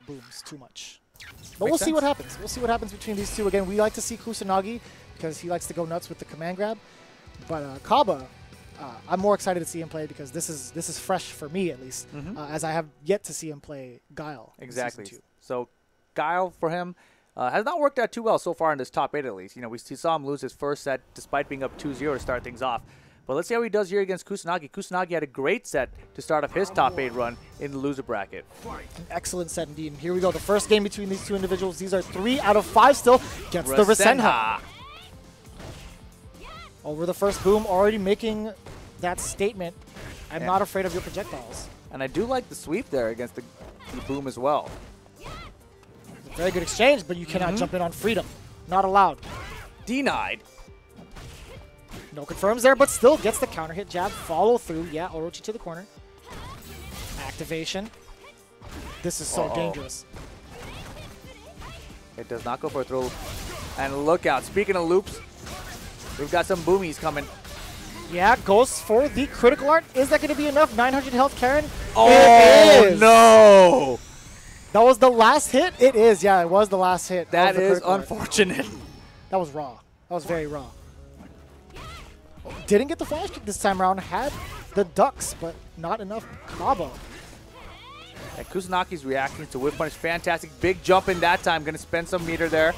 booms too much. But we'll see what happens. We'll see what happens between these two. Again, we like to see Kusanagi because he likes to go nuts with the command grab. But CABA, I'm more excited to see him play because this is fresh for me at least, as I have yet to see him play Guile. Exactly. So Guile for him has not worked out too well so far in this top 8 at least. You know, we saw him lose his first set despite being up 2-0 to start things off. But let's see how he does here against Kusanagi. Kusanagi had a great set to start off his top 8 run in the loser bracket. An excellent set indeed. And here we go. The first game between these two individuals. These are 3 out of 5 still. Gets the Rasenha. Over the first boom, already making that statement. I'm not afraid of your projectiles. And I do like the sweep there against the boom as well. Very good exchange, but you cannot jump in on freedom. Not allowed. Denied. No confirms there, but still gets the counter hit jab. Follow through. Yeah, Orochi to the corner. Activation. This is so dangerous. It does not go for a throw. And look out. Speaking of loops, we've got some boomies coming. Yeah, goes for the critical art. Is that going to be enough? 900 health, Karen? Oh, no. That was the last hit? It is. Yeah, it was the last hit. That is unfortunate. That was raw. That was very raw. Didn't get the flash kick this time around. Had the ducks, but not enough CABA. And Kusanagi's reacting to whip punish. Fantastic. Big jump in that time. Going to spend some meter there.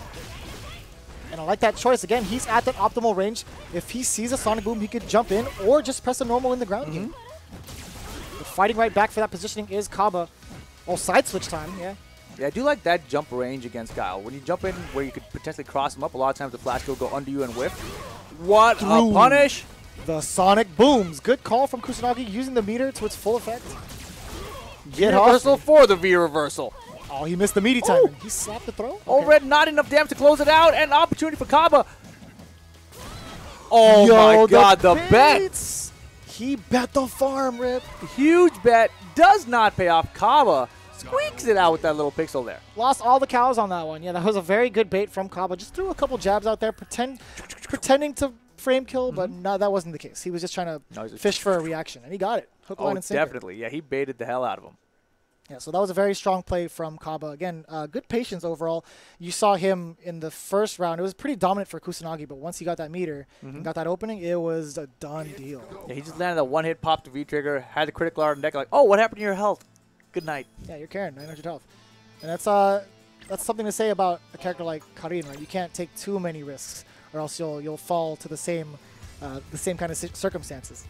And I like that choice. Again, he's at that optimal range. If he sees a Sonic Boom, he could jump in or just press a normal in the ground game. But fighting right back for that positioning is CABA. Oh, side switch time, yeah. Yeah, I do like that jump range against Guile. When you jump in where you could potentially cross him up, a lot of times the flash will go under you and whiff. What a punish! The Sonic Booms. Good call from Kusanagi, using the meter to its full effect. Get reversal for the V reversal. Oh, he missed the meaty timing. He slapped the throw? Oh, Red, not enough damage to close it out, and opportunity for CABA. Oh my god, the bet! He bet the farm, Rip. Huge bet. Does not pay off. CABA squeaks it out with that little pixel there. Lost all the cows on that one. Yeah, that was a very good bait from CABA. Just threw a couple jabs out there, pretending to frame kill, but no, that wasn't the case. He was just trying to fish for a reaction, and he got it. Hook, line, and sinker. Definitely. Yeah, he baited the hell out of him. Yeah, so that was a very strong play from CABA. Again, good patience overall. You saw him in the first round. It was pretty dominant for Kusanagi, but once he got that meter and got that opening, it was a done deal. Yeah, he just landed a one-hit pop to V-trigger, had the critical art on deck, like, oh, what happened to your health? Good night. Yeah, you're Karen, 900 health. And that's something to say about a character like Karin, right? You can't take too many risks, or else you'll fall to the same kind of circumstances.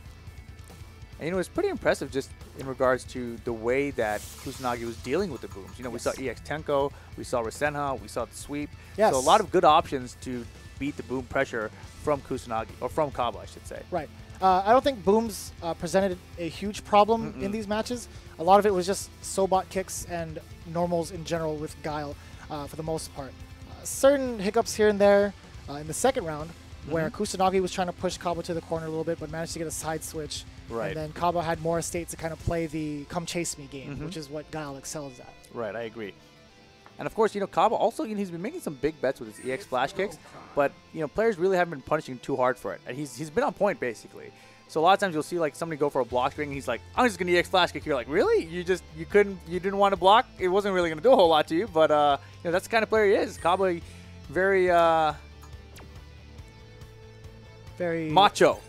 And, you know, it's pretty impressive just in regards to the way that Kusanagi was dealing with the booms. You know, we saw EX Tenko, we saw Rasenha, we saw the sweep. Yes. So a lot of good options to beat the boom pressure from Kusanagi, or from CABA, I should say. Right. I don't think booms presented a huge problem in these matches. A lot of it was just Sobot kicks and normals in general with Guile for the most part. Certain hiccups here and there in the second round where Kusanagi was trying to push CABA to the corner a little bit but managed to get a side switch. Right. And then CABA had more estate to kind of play the come chase me game, which is what Guile excels at. Right, I agree. And of course, you know, CABA also, you know, he's been making some big bets with his EX flash kicks, but, you know, players really haven't been punishing too hard for it. And he's been on point, basically. So a lot of times you'll see, like, somebody go for a block string, and he's like, I'm just going to EX flash kick. You're like, really? You didn't want to block? It wasn't really going to do a whole lot to you, but, you know, that's the kind of player he is. CABA, very macho.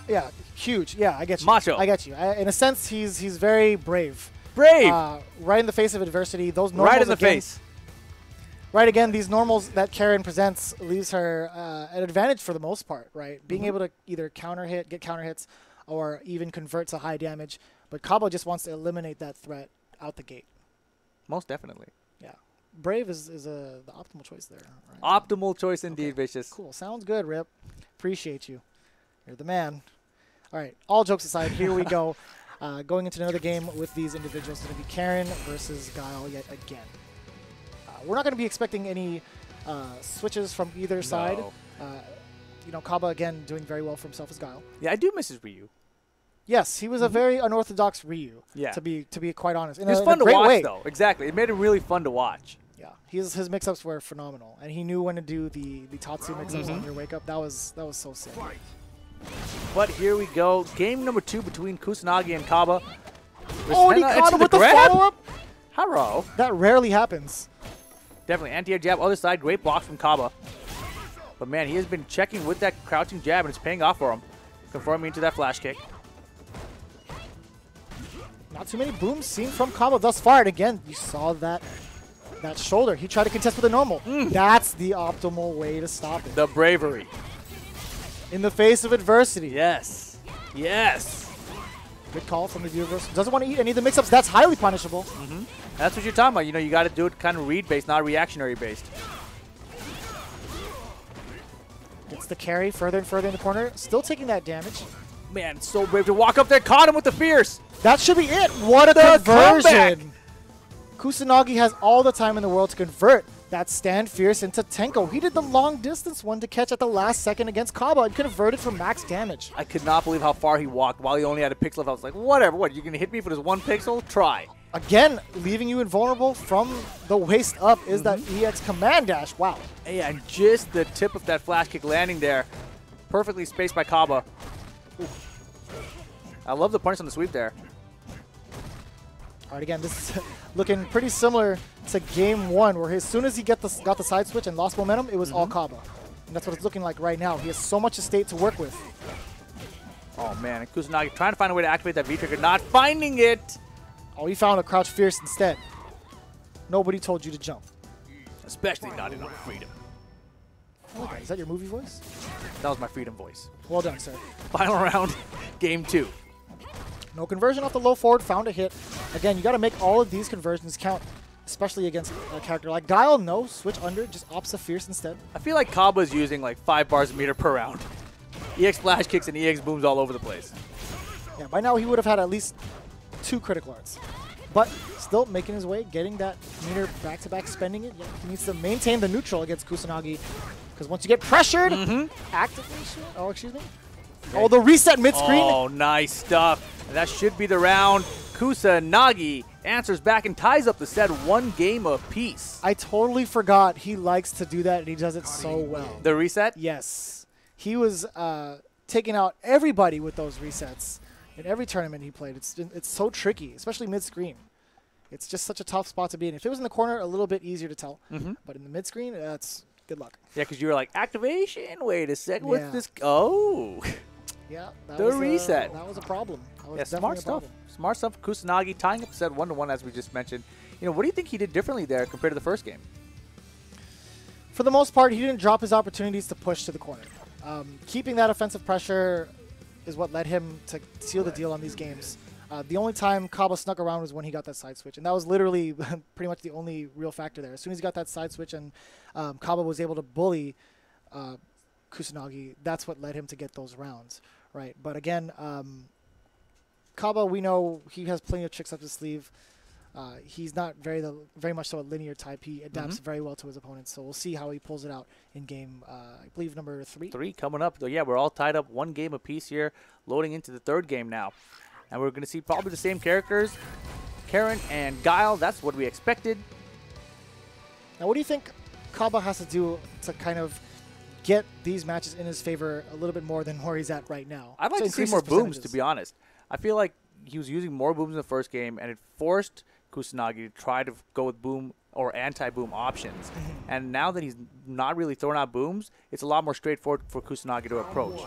Yeah, huge. Yeah, I get you. Macho. I get you. In a sense, he's very brave. Brave. Right in the face of adversity. Those normals right in the face. Right again, these normals that Karen presents leaves her an advantage for the most part. Right, being able to either counter hit, get counter hits, or even convert to high damage. But CABA just wants to eliminate that threat out the gate. Most definitely. Yeah, brave is the optimal choice there. Right? Optimal choice indeed, okay. Vicious. Cool. Sounds good, Rip. Appreciate you. You're the man. All right, all jokes aside, here we go. Going into another game with these individuals. It's going to be Karen versus Guile yet again. We're not going to be expecting any switches from either side. You know, CABA, again, doing very well for himself as Guile. Yeah, I do miss his Ryu. Yes, he was a very unorthodox Ryu, yeah. to be quite honest. It was fun to watch, though. Exactly. It made it really fun to watch. Yeah, his mix-ups were phenomenal, and he knew when to do the Tatsu mix-ups on your wake-up. That was so sick. But here we go. Game number 2 between Kusanagi and CABA. Oh, and he caught him with the follow-up. Hello. That rarely happens. Definitely. Anti-air jab, other side. Great blocks from CABA. But, man, he has been checking with that crouching jab, and it's paying off for him. Confirming into that flash kick. Not too many booms seen from CABA thus far. And again, you saw that shoulder. He tried to contest with a normal. That's the optimal way to stop it. The bravery. In the face of adversity. Yes. Yes. Good call from the viewer. Doesn't want to eat any of the mix-ups. That's highly punishable. That's what you're talking about. You know, you got to do it kind of read-based, not reactionary-based. Gets the carry further and further in the corner. Still taking that damage. Man, so brave to walk up there. Caught him with the fierce. That should be it. What a conversion. Kusanagi has all the time in the world to convert that stand fierce into Tenko. He did the long distance one to catch at the last second against CABA and converted for max damage. I could not believe how far he walked while he only had a pixel left. I was like, whatever. What, you going to hit me for this 1 pixel? Try. Again, leaving you invulnerable from the waist up is that EX command dash. Wow. Yeah, and just the tip of that flash kick landing there. Perfectly spaced by CABA. I love the punish on the sweep there. All right, again, this is looking pretty similar to game 1, where as soon as he got the side switch and lost momentum, it was all CABA. And that's what it's looking like right now. He has so much estate to work with. Oh, man. And Kusanagi trying to find a way to activate that V-trigger, not finding it. Oh, he found a crouch fierce instead. Nobody told you to jump. Especially not in freedom. Oh my God, is that your movie voice? That was my freedom voice. Well done, sir. Final round, game 2. No conversion off the low forward, found a hit. Again, you got to make all of these conversions count, especially against a character like Guile. No, switch under, just ops a fierce instead. I feel like CABA's using like 5 bars a meter per round. EX flash kicks and EX booms all over the place. Yeah, by now he would have had at least 2 critical arts. But still making his way, getting that meter back-to-back, spending it. Yeah, he needs to maintain the neutral against Kusanagi. Because once you get pressured, activation. Oh, excuse me. Okay. Oh, the reset mid-screen. Oh, nice stuff. And that should be the round. Kusanagi answers back and ties up the set 1 game apiece. I totally forgot he likes to do that, and he does it so well. The reset? Yes. He was taking out everybody with those resets in every tournament he played. It's so tricky, especially mid-screen. It's just such a tough spot to be in. If it was in the corner, a little bit easier to tell. But in the mid-screen, that's good luck. Yeah, because you were like, activation? Wait a second. What's this? Oh. Yeah, that the reset. That was a problem. That was smart stuff. Smart stuff. Kusanagi tying up the set 1-1, as we just mentioned. You know, what do you think he did differently there compared to the first game? For the most part, he didn't drop his opportunities to push to the corner. Keeping that offensive pressure is what led him to seal the deal on these games. The only time CABA snuck around was when he got that side switch, and that was literally pretty much the only real factor there. As soon as he got that side switch and CABA was able to bully Kusanagi, that's what led him to get those rounds, right? But again, CABA, we know he has plenty of tricks up his sleeve. He's not very much so a linear type. He adapts very well to his opponents, so we'll see how he pulls it out in game, I believe, number 3. 3 coming up. Yeah, we're all tied up 1 game apiece here, loading into the 3rd game now. And we're going to see probably the same characters, Karen and Guile. That's what we expected. Now, what do you think CABA has to do to kind of get these matches in his favor a little bit more than where he's at right now? I'd like to see more booms, to be honest. I feel like he was using more booms in the first game, and it forced Kusanagi to try to go with boom or anti-boom options. And now that he's not really throwing out booms, it's a lot more straightforward for Kusanagi to approach.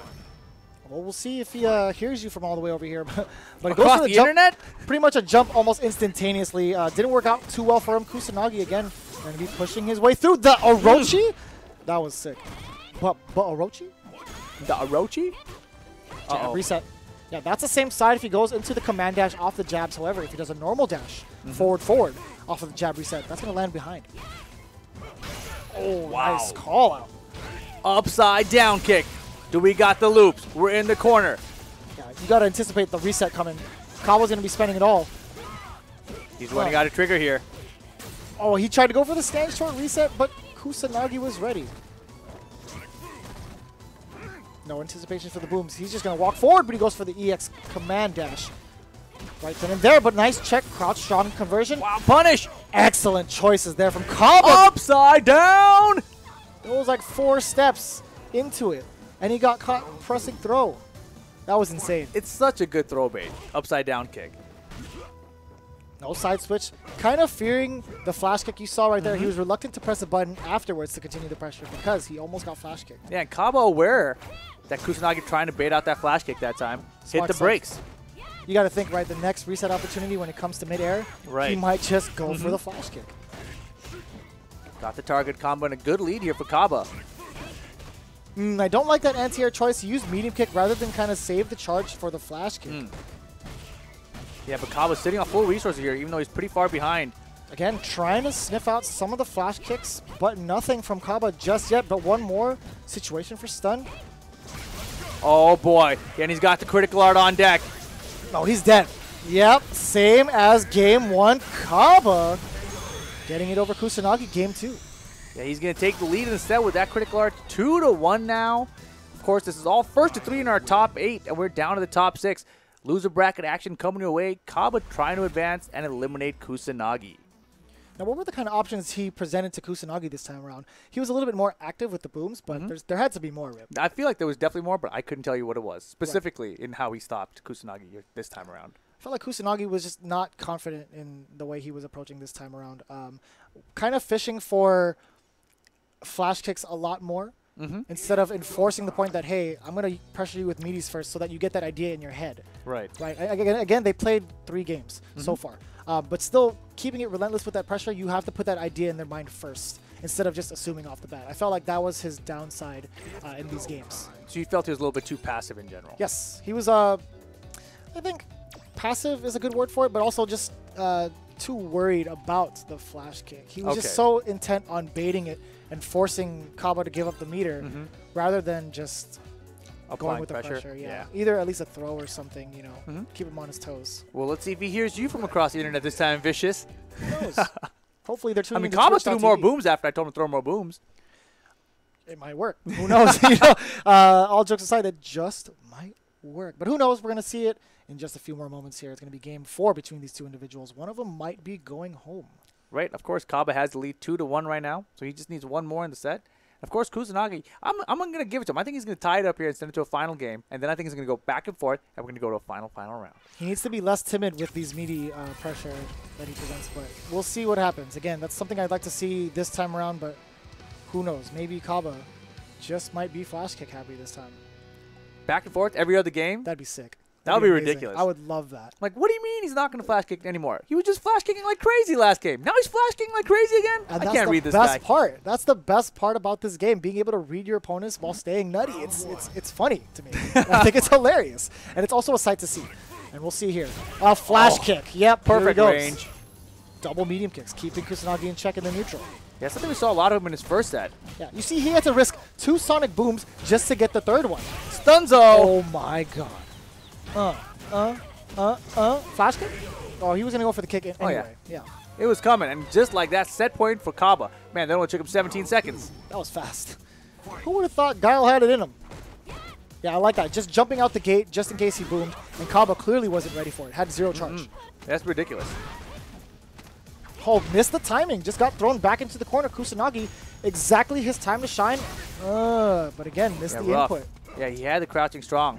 Well, we'll see if he hears you from all the way over here. But it goes for the jump, internet? Pretty much a jump almost instantaneously. Didn't work out too well for him. Kusanagi, again, going to be pushing his way through the Orochi. That was sick. But Orochi? The Orochi? Jab reset. Yeah, that's the same side if he goes into the command dash off the jabs. However, if he does a normal dash, forward off of the jab reset, that's going to land behind. Oh, wow. Nice call out. Upside down kick. Do we got the loops? We're in the corner. Yeah, you got to anticipate the reset coming. Kawa's going to be spending it all. He's running out of trigger here. Oh, he tried to go for the stand short reset, but Kusanagi was ready. No anticipation for the booms. He's just going to walk forward, but he goes for the EX command dash. Right then and there, but nice check. Crouch strong conversion. Wow, punish. Excellent choices there from Kaba. Upside down. It was like 4 steps into it, and he got caught pressing throw. That was insane. It's such a good throw bait. Upside down kick. No side switch. Kind of fearing the flash kick you saw right there. He was reluctant to press a button afterwards to continue the pressure because he almost got flash kicked. Yeah, and CABA aware that Kusanagi trying to bait out that flash kick that time. Smart Hit the stuff. brakes. You got to think, right, the next reset opportunity when it comes to midair, he might just go for the flash kick. Got the target combo and a good lead here for CABA. I don't like that anti-air choice. He used medium kick rather than kind of save the charge for the flash kick. Yeah, but CABA's sitting on full resources here, even though he's pretty far behind. Again, trying to sniff out some of the flash kicks, but nothing from CABA just yet. But one more situation for stun. Oh boy, and he's got the critical art on deck. No, he's dead. Yep, same as game 1. CABA getting it over Kusanagi game 2. Yeah, he's going to take the lead instead with that critical art. 2-1 now. Of course, this is all first to 3 in our top 8, and we're down to the top 6. Loser bracket action coming your way. CABA trying to advance and eliminate Kusanagi. Now, what were the kind of options he presented to Kusanagi this time around? He was a little bit more active with the booms, but there had to be more, Rip. I feel like there was definitely more, but I couldn't tell you what it was, specifically in how he stopped Kusanagi this time around. I felt like Kusanagi was just not confident in the way he was approaching this time around. Kind of fishing for flash kicks a lot more instead of enforcing the point that, hey, I'm going to pressure you with meaties first so that you get that idea in your head. Right. Right. Again, they played 3 games so far. But still, keeping it relentless with that pressure, you have to put that idea in their mind first instead of just assuming off the bat. I felt like that was his downside in these games. So you felt he was a little bit too passive in general? Yes. He was, I think, passive is a good word for it, but also just too worried about the flash kick. He was just so intent on baiting it and forcing CABA to give up the meter rather than just going with the pressure. Yeah. Either at least a throw or something, you know, keep him on his toes. Well, let's see if he hears you from across the internet this time, Vicious. Who knows? Hopefully they're tuning I mean, CABA threw more booms after I told him to throw more booms. It might work. Who knows? You know, all jokes aside, it just might work. But who knows? We're going to see it in just a few more moments here. It's going to be game 4 between these two individuals. One of them might be going home. Right. Of course, CABA has the lead 2-1 right now, so he just needs one more in the set. Of course, Kusanagi, I'm going to give it to him. I think he's going to tie it up here and send it to a final game, and then I think he's going to go back and forth, and we're going to go to a final round. He needs to be less timid with these meaty pressure that he presents, but we'll see what happens. Again, that's something I'd like to see this time around, but who knows? Maybe CABA just might be flash kick happy this time. Back and forth every other game? That'd be sick. That would be ridiculous. I would love that. Like, what do you mean he's not going to flash kick anymore? He was just flash kicking like crazy last game. Now he's flash kicking like crazy again? And I can't read this guy. That's the best part. That's the best part about this game, being able to read your opponents while staying nutty. It's funny to me. I think it's hilarious. And it's also a sight to see. And we'll see here. A flash kick. Yep, perfect range. Double medium kicks, keeping Kusanagi in check in the neutral. Yeah, something we saw a lot of him in his first set. Yeah, you see he had to risk 2 sonic booms just to get the 3rd one. Stunzo! Oh my god. Flash kick? Oh, he was going to go for the kick anyway. Oh, yeah. It was coming, and just like that, set point for CABA. Man, that only took him 17 seconds. That was fast. Who would have thought Guile had it in him? Yeah, I like that. Just jumping out the gate just in case he boomed, and CABA clearly wasn't ready for it. Had 0 charge. That's ridiculous. Oh, missed the timing. Just got thrown back into the corner. Kusanagi, exactly his time to shine. But again, missed the input. Yeah, he had the crouching strong.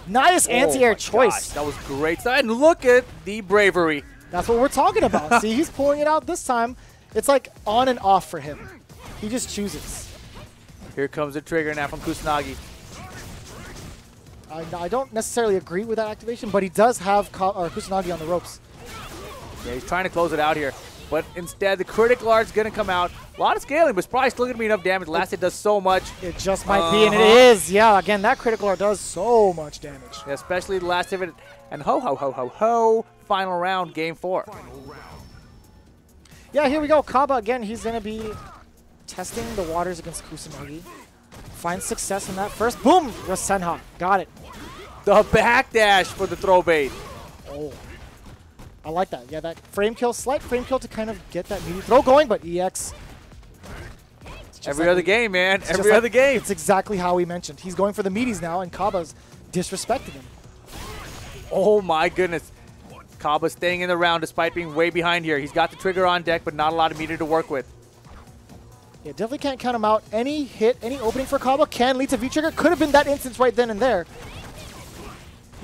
Nice anti-air choice. Gosh, that was great. And look at the bravery. That's what we're talking about. See, he's pulling it out this time. It's like on and off for him. He just chooses. Here comes the trigger now from Kusanagi. I don't necessarily agree with that activation, but he does have Kusanagi on the ropes. Yeah, he's trying to close it out here. But instead, the critical art's going to come out. A lot of scaling, but it's probably still going to be enough damage. Last hit does so much. It just might be, and it is. Yeah, again, that critical art does so much damage. Yeah, especially the last hit. And ho. Final round, game 4. Yeah, here we go. CABA, again, he's going to be testing the waters against Kusanagi. Finds success in that first. Boom! Rasenha. Got it. The backdash for the throw bait. Oh. I like that. Yeah, that frame kill, slight frame kill to kind of get that meaty throw going, but EX. Every other game, man. Every other game. It's exactly how we mentioned. He's going for the meaties now, and CABA's disrespecting him. Oh, my goodness. CABA staying in the round despite being way behind here. He's got the trigger on deck, but not a lot of meter to work with. Yeah, definitely can't count him out. Any hit, any opening for CABA can lead to V-trigger. Could have been that instance right then and there.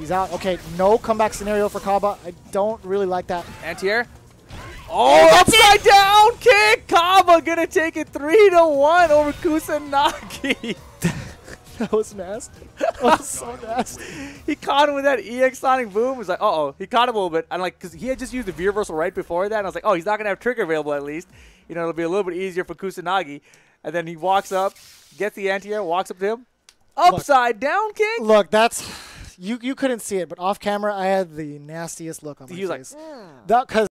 He's out. Okay, no comeback scenario for KABA. I don't really like that. Anti-air. Oh, upside down kick! KABA gonna take it 3-1 over Kusanagi. That was nasty. That was so nasty. He caught him with that EX Sonic Boom. It was like, uh-oh. He caught him a little bit. And like, because he had just used the V reversal right before that. And I was like, oh, he's not going to have trigger available at least. You know, it'll be a little bit easier for Kusanagi. And then he walks up, gets the anti-air, walks up to him. Upside down kick. Look, that's... You couldn't see it, but off camera, I had the nastiest look on my face. He was like, that, 'cause